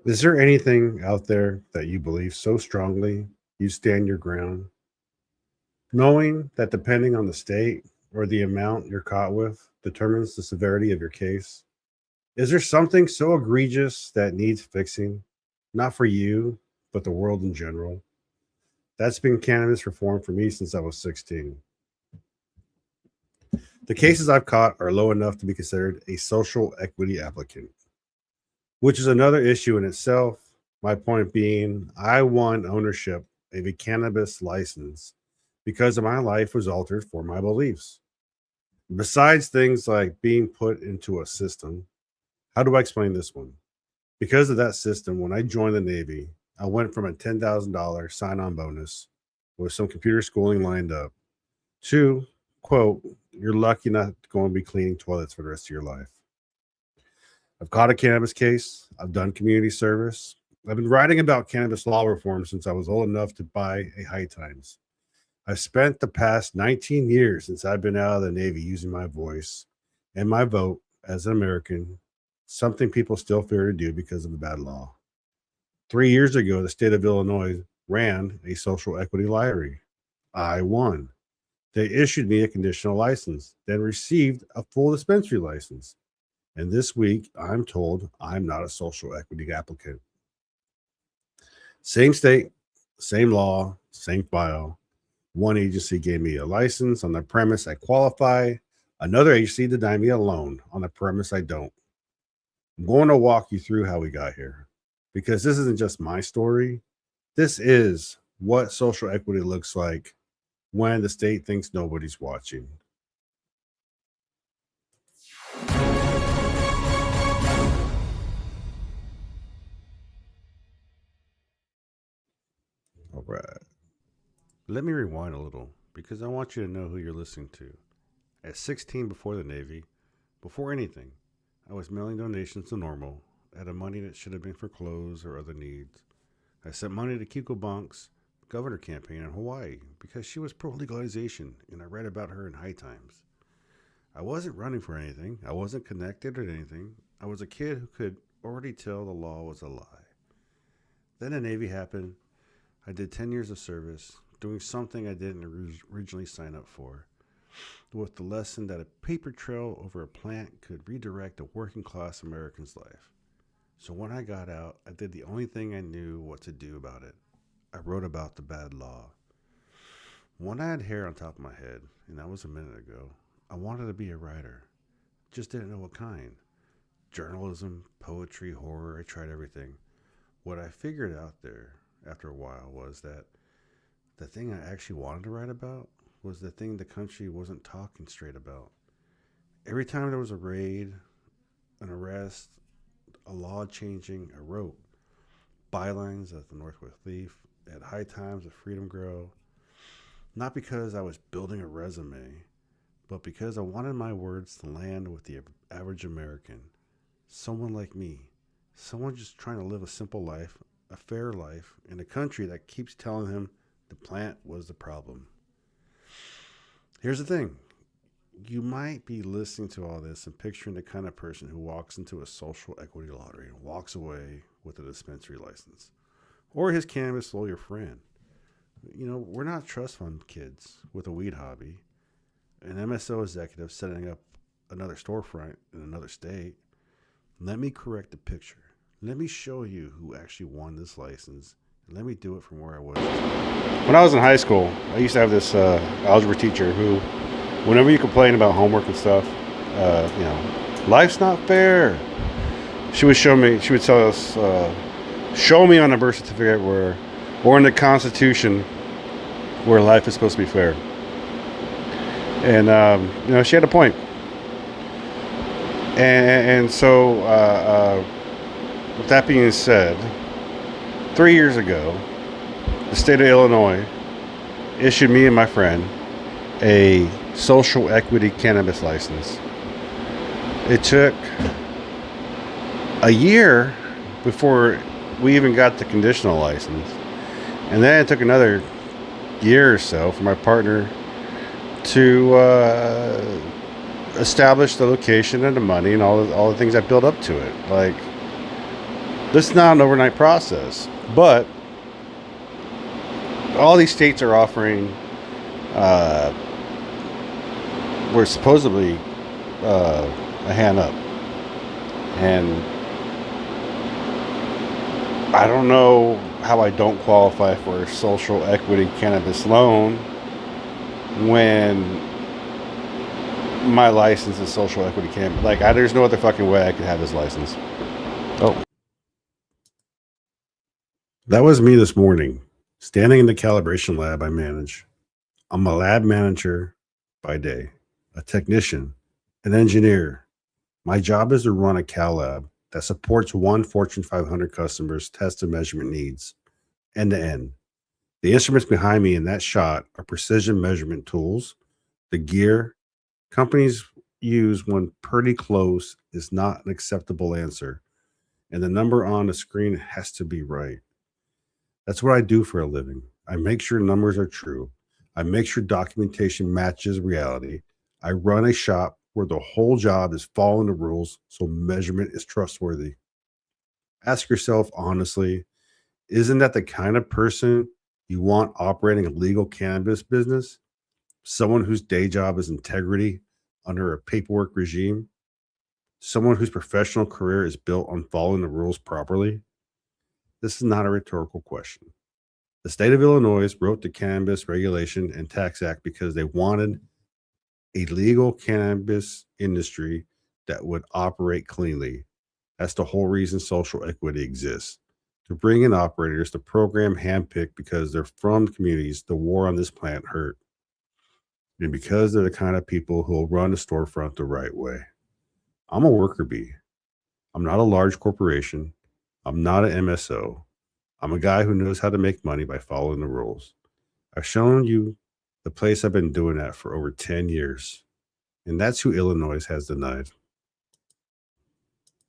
Is there anything out there that you believe so strongly you stand your ground, knowing that depending on the state or the amount you're caught with determines the severity of your case? Is there something so egregious that needs fixing, not for you, but the world in general? That's been cannabis reform for me since I was 16. The cases I've caught are low enough to be considered a social equity applicant, which is another issue in itself. My point being, I won ownership of a cannabis license because my life was altered for my beliefs. Besides things like being put into a system, how do I explain this one? Because of that system, when I joined the Navy, I went from a $10,000 sign on bonus with some computer schooling lined up to, quote, you're lucky not going to be cleaning toilets for the rest of your life. I've caught a cannabis case. I've done community service. I've been writing about cannabis law reform since I was old enough to buy a High Times. I've spent the past 19 years since I've been out of the Navy using my voice and my vote as an American, something people still fear to do because of the bad law. 3 years ago, the state of Illinois ran a social equity lottery. I won. They issued me a conditional license, then received a full dispensary license. And this week, I'm told I'm not a social equity applicant. Same state, same law, same file. One agency gave me a license on the premise I qualify. Another agency denied me a loan on the premise I don't. I'm going to walk you through how we got here because this isn't just my story. This is what social equity looks like when the state thinks nobody's watching. All right. Let me rewind a little because I want you to know who you're listening to. At 16, before the Navy, before anything, I was mailing donations to Normal out of money that should have been for clothes or other needs. I sent money to Kiko Bunk's governor campaign in Hawaii because she was pro legalization and I read about her in High Times. I wasn't running for anything, I wasn't connected or anything. I was a kid who could already tell the law was a lie. Then the Navy happened. I did 10 years of service, doing something I didn't originally sign up for, with the lesson that a paper trail over a plant could redirect a working class American's life. So when I got out, I did the only thing I knew what to do about it. I wrote about the bad law. When I had hair on top of my head, and that was a minute ago, I wanted to be a writer. Just didn't know what kind. Journalism, poetry, horror, I tried everything. What I figured out there after a while was that the thing I actually wanted to write about was the thing the country wasn't talking straight about. Every time there was a raid, an arrest, a law changing, I wrote bylines at the Northwest Leaf, at High Times at Freedom Grow, not because I was building a resume, but because I wanted my words to land with the average American, someone like me, someone just trying to live a simple life, a fair life, in a country that keeps telling him the plant was the problem. Here's the thing. You might be listening to all this and picturing the kind of person who walks into a social equity lottery and walks away with a dispensary license. Or his cannabis lawyer friend. You know, we're not trust fund kids with a weed hobby. An MSO executive setting up another storefront in another state. Let me correct the picture. Let me show you who actually won this license. And let me do it from where I was. When I was in high school, I used to have this algebra teacher who, whenever you complain about homework and stuff, life's not fair. She would show me. She would tell us, show me on a birth certificate where, or in the Constitution, where life is supposed to be fair. And she had a point. And so, with that being said, 3 years ago, the state of Illinois issued me and my friend a social equity cannabis license. It took a year before we even got the conditional license. And then it took another year or so for my partner to establish the location and the money and all the things that built up to it. Like, This is not an overnight process, but all these states are offering, uh, were supposedly a hand up. And I don't know how I don't qualify for a social equity cannabis loan when my license is social equity cannabis. Like, there's no other fucking way I could have this license. Oh. That was me this morning, standing in the calibration lab I manage. I'm a lab manager by day, a technician, an engineer. My job is to run a cal lab that supports one Fortune 500 customer's test and measurement needs, end to end. The instruments behind me in that shot are precision measurement tools. The gear companies use when pretty close is not an acceptable answer, and the number on the screen has to be right. That's what I do for a living. I make sure numbers are true. I make sure documentation matches reality. I run a shop where the whole job is following the rules so measurement is trustworthy. Ask yourself honestly, isn't that the kind of person you want operating a legal cannabis business? Someone whose day job is integrity under a paperwork regime? Someone whose professional career is built on following the rules properly? This is not a rhetorical question. The state of Illinois wrote the Cannabis Regulation and Tax Act because they wanted a legal cannabis industry that would operate cleanly. That's the whole reason social equity exists. To bring in operators, the program handpicked because they're from communities the war on this plant hurt. And because they're the kind of people who will run the storefront the right way. I'm a worker bee. I'm not a large corporation. I'm not an MSO. I'm a guy who knows how to make money by following the rules. I've shown you the place I've been doing that for over 10 years. And that's who Illinois has denied.